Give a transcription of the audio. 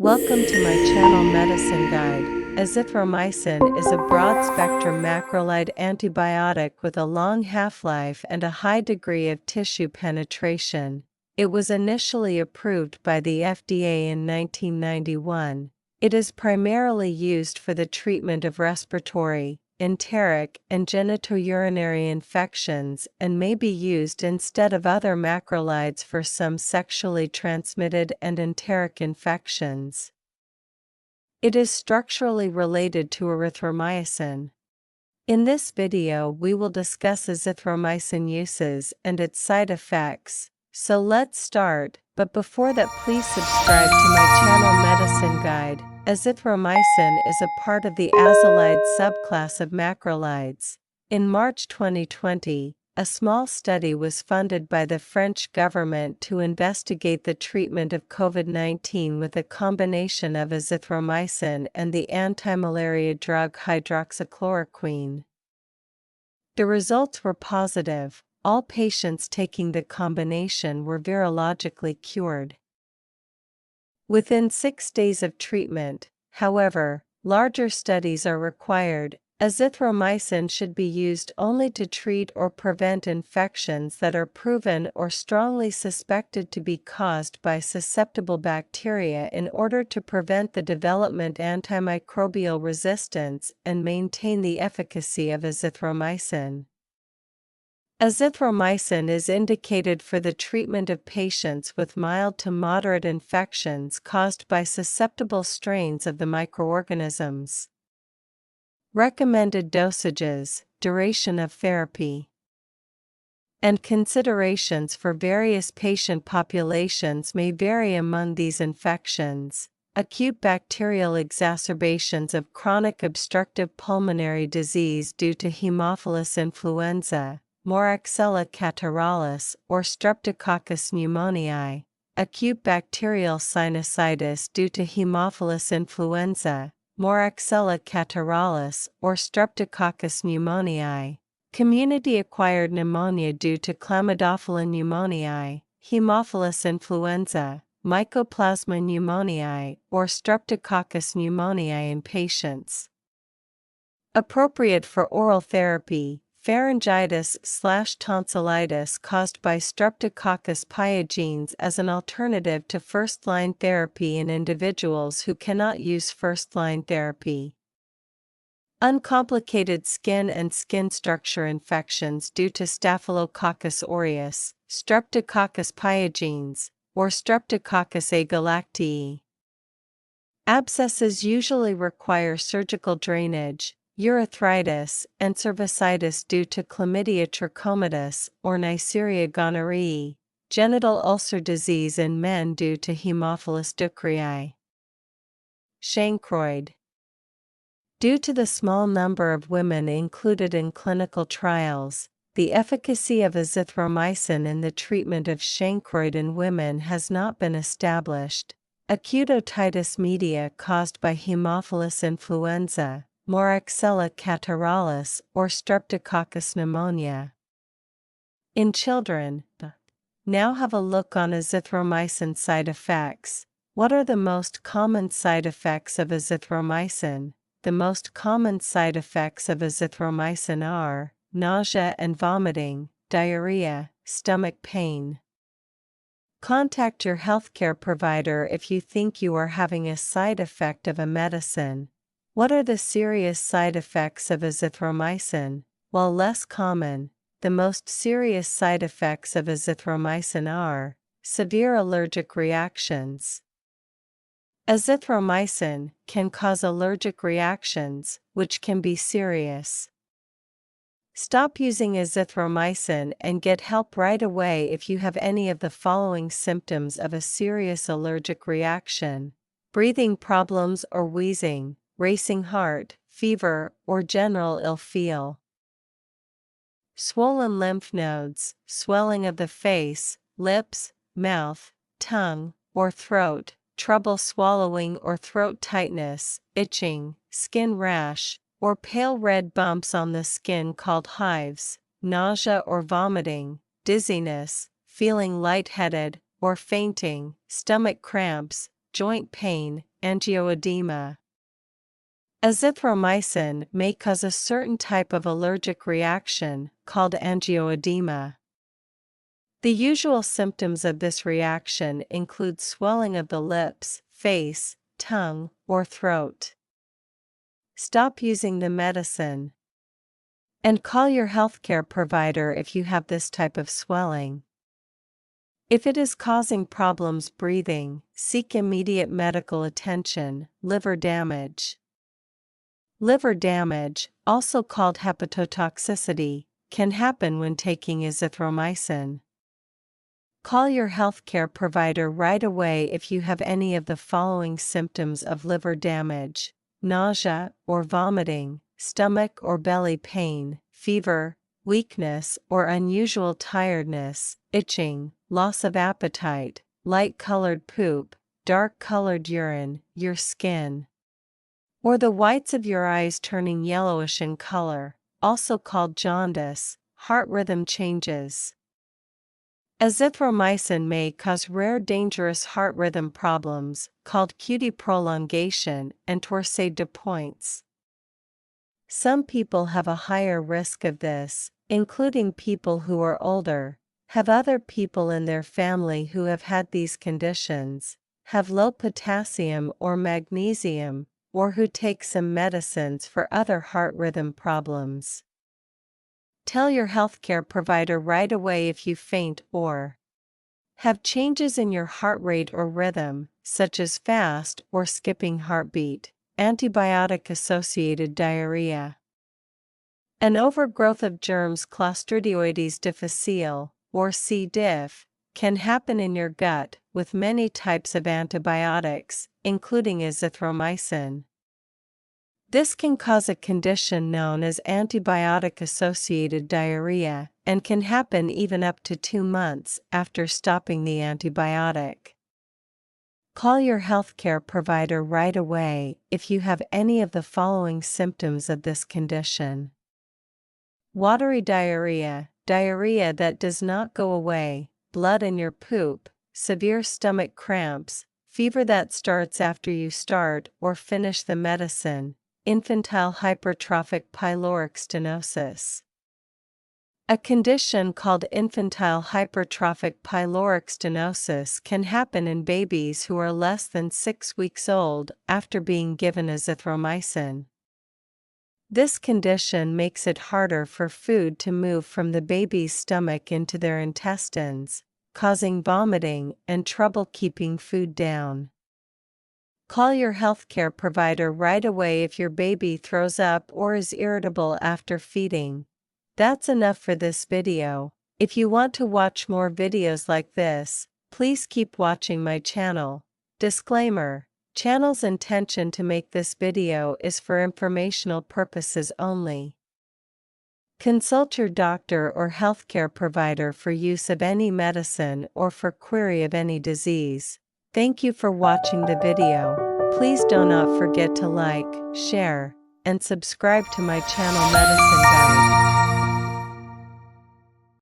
Welcome to my channel Medicine Guide. Azithromycin is a broad-spectrum macrolide antibiotic with a long half-life and a high degree of tissue penetration. It was initially approved by the FDA in 1991. It is primarily used for the treatment of respiratory, enteric, and genitourinary infections and may be used instead of other macrolides for some sexually transmitted and enteric infections. It is structurally related to erythromycin. In this video we will discuss azithromycin uses and its side effects. So let's start, but before that please subscribe to my channel Medicine Guide. Azithromycin is a part of the azalide subclass of macrolides. In March 2020, a small study was funded by the French government to investigate the treatment of COVID-19 with a combination of azithromycin and the anti-malaria drug hydroxychloroquine. The results were positive. All patients taking the combination were virologically cured. Within 6 days of treatment, however, larger studies are required. Azithromycin should be used only to treat or prevent infections that are proven or strongly suspected to be caused by susceptible bacteria in order to prevent the development of antimicrobial resistance and maintain the efficacy of azithromycin. Azithromycin is indicated for the treatment of patients with mild to moderate infections caused by susceptible strains of the microorganisms. Recommended dosages, duration of therapy, and considerations for various patient populations may vary among these infections. Acute bacterial exacerbations of chronic obstructive pulmonary disease due to Haemophilus influenza, Moraxella catarrhalis, or Streptococcus pneumoniae. Acute bacterial sinusitis due to Haemophilus influenza, Moraxella catarrhalis, or Streptococcus pneumoniae. Community-acquired pneumonia due to Chlamydophila pneumoniae, Haemophilus influenza, Mycoplasma pneumoniae, or Streptococcus pneumoniae in patients. Appropriate for oral therapy, pharyngitis/tonsillitis caused by Streptococcus pyogenes as an alternative to first-line therapy in individuals who cannot use first-line therapy. Uncomplicated skin and skin structure infections due to Staphylococcus aureus, Streptococcus pyogenes, or Streptococcus agalactiae. Abscesses usually require surgical drainage. Urethritis and cervicitis due to Chlamydia trachomatis or Neisseria gonorrhoeae, genital ulcer disease in men due to Haemophilus ducreae. Chancroid. Due to the small number of women included in clinical trials, the efficacy of azithromycin in the treatment of chancroid in women has not been established. Acute otitis media caused by Haemophilus influenza, Moraxella catarrhalis, or Streptococcus pneumonia. In children, now have a look on azithromycin side effects. What are the most common side effects of azithromycin? The most common side effects of azithromycin are nausea and vomiting, diarrhea, stomach pain. Contact your healthcare provider if you think you are having a side effect of a medicine. What are the serious side effects of azithromycin? While less common, the most serious side effects of azithromycin are severe allergic reactions. Azithromycin can cause allergic reactions, which can be serious. Stop using azithromycin and get help right away if you have any of the following symptoms of a serious allergic reaction: breathing problems or wheezing, racing heart, fever, or general ill feel. Swollen lymph nodes, swelling of the face, lips, mouth, tongue, or throat, trouble swallowing or throat tightness, itching, skin rash, or pale red bumps on the skin called hives, nausea or vomiting, dizziness, feeling lightheaded, or fainting, stomach cramps, joint pain, angioedema. Azithromycin may cause a certain type of allergic reaction, called angioedema. The usual symptoms of this reaction include swelling of the lips, face, tongue, or throat. Stop using the medicine. And call your healthcare provider if you have this type of swelling. If it is causing problems breathing, seek immediate medical attention. Liver damage. Liver damage, also called hepatotoxicity, can happen when taking azithromycin. Call your healthcare provider right away if you have any of the following symptoms of liver damage: nausea or vomiting, stomach or belly pain, fever, weakness or unusual tiredness, itching, loss of appetite, light-colored poop, dark-colored urine, your skin, or the whites of your eyes turning yellowish in color, also called jaundice, heart rhythm changes. Azithromycin may cause rare dangerous heart rhythm problems, called QT prolongation and torsade de pointes. Some people have a higher risk of this, including people who are older, have other people in their family who have had these conditions, have low potassium or magnesium, or who take some medicines for other heart rhythm problems. Tell your healthcare provider right away if you faint or have changes in your heart rate or rhythm, such as fast or skipping heartbeat. Antibiotic-associated diarrhea. An overgrowth of germs Clostridioides difficile, or C. diff, can happen in your gut with many types of antibiotics, including azithromycin. This can cause a condition known as antibiotic-associated diarrhea, and can happen even up to 2 months after stopping the antibiotic. Call your healthcare provider right away if you have any of the following symptoms of this condition: watery diarrhea, diarrhea that does not go away, blood in your poop, severe stomach cramps, fever that starts after you start or finish the medicine, infantile hypertrophic pyloric stenosis. A condition called infantile hypertrophic pyloric stenosis can happen in babies who are less than 6 weeks old after being given azithromycin. This condition makes it harder for food to move from the baby's stomach into their intestines, causing vomiting and trouble keeping food down. Call your healthcare provider right away if your baby throws up or is irritable after feeding. That's enough for this video. If you want to watch more videos like this, please keep watching my channel. Disclaimer: channel's intention to make this video is for informational purposes only. Consult your doctor or healthcare provider for use of any medicine or for query of any disease. Thank you for watching the video. Please do not forget to like, share, and subscribe to my channel Medicine Guide.